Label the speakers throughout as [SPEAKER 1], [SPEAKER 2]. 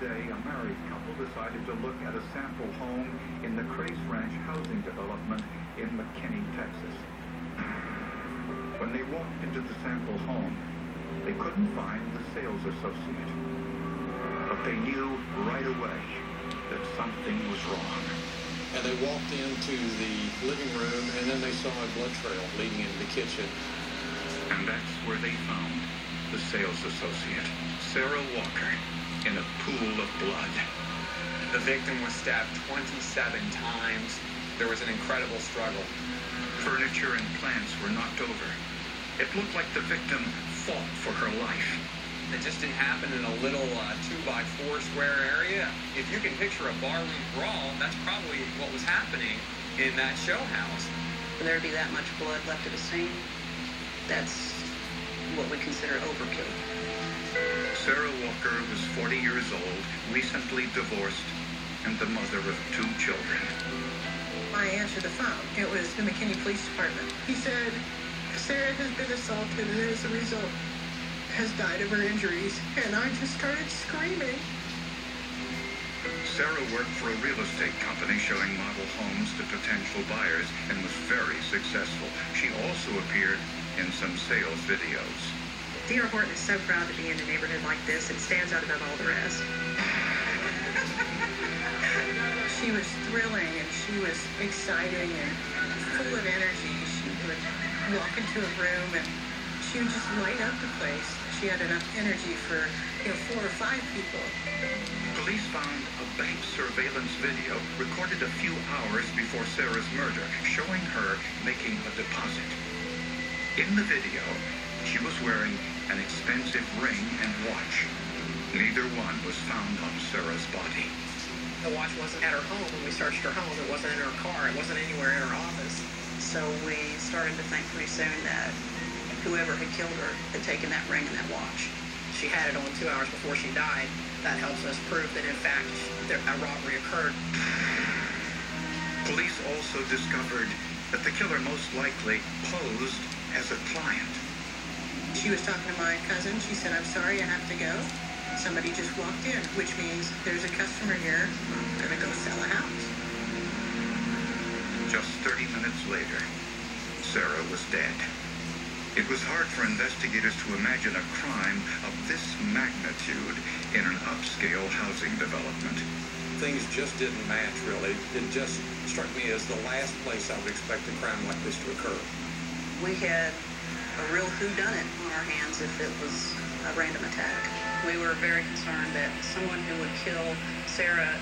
[SPEAKER 1] day, a married couple decided to look at a sample home in the Crace Ranch housing development in McKinney, Texas. When they walked into the sample home, they couldn't find the sales associate. But they knew right away that something was wrong.
[SPEAKER 2] And they walked into the living room, and then they saw a blood trail leading into the kitchen.
[SPEAKER 1] And that's where they found the sales associate, Sarah Walker, in a pool of blood.
[SPEAKER 3] The victim was stabbed 27 times. There was an incredible struggle.
[SPEAKER 1] Furniture and plants were knocked over. It looked like the victim fought for her life.
[SPEAKER 3] It just didn't happen in a little 2x4 square area. If you can picture a barroom brawl, that's probably what was happening in that show house.
[SPEAKER 4] For there to be that much blood left at the scene, that's what we consider overkill.
[SPEAKER 1] Sarah Walker was 40 years old, recently divorced, and the mother of 2 children.
[SPEAKER 5] I answered the phone. It was the McKinney Police Department. He said, Sarah has been assaulted and as a result has died of her injuries. And I just started screaming.
[SPEAKER 1] Sarah worked for a real estate company showing model homes to potential buyers and was very successful. She also appeared in some sales videos.
[SPEAKER 6] D.R. Horton is so proud to be in a neighborhood like this. It stands out above all the rest.
[SPEAKER 5] She was thrilling and she was exciting and full of energy. She would walk into a room and she would just light up the place. She had enough energy for 4 or 5 people.
[SPEAKER 1] Police found a bank surveillance video recorded a few hours before Sarah's murder, showing her making a deposit. In the video, she was wearing an expensive ring and watch. Neither one was found on Sarah's body.
[SPEAKER 6] The watch wasn't at her home when we searched her home. It wasn't in her car. It wasn't anywhere in her office.
[SPEAKER 4] So we started to think pretty soon that whoever had killed her had taken that ring and that watch.
[SPEAKER 6] She had it on 2 hours before she died. That helps us prove that, in fact, a robbery occurred.
[SPEAKER 1] Police also discovered that the killer most likely posed as a client.
[SPEAKER 5] She was talking to my cousin. She said, I'm sorry, I have to go. Somebody just walked in, which means there's a customer here. I'm going to go sell a house.
[SPEAKER 1] Just 30 minutes later, Sarah was dead. It was hard for investigators to imagine a crime of this magnitude in an upscale housing development.
[SPEAKER 2] Things just didn't match, really. It just struck me as the last place I would expect a crime like this to occur.
[SPEAKER 4] We had a real whodunit on our hands if it was a random attack. We were very concerned that someone who would kill Sarah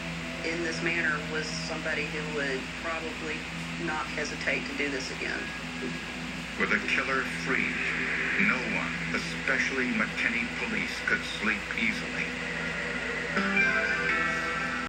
[SPEAKER 4] in this manner was somebody who would probably not hesitate to do this again.
[SPEAKER 1] With a killer freed, no one, especially McKinney police, could sleep easily.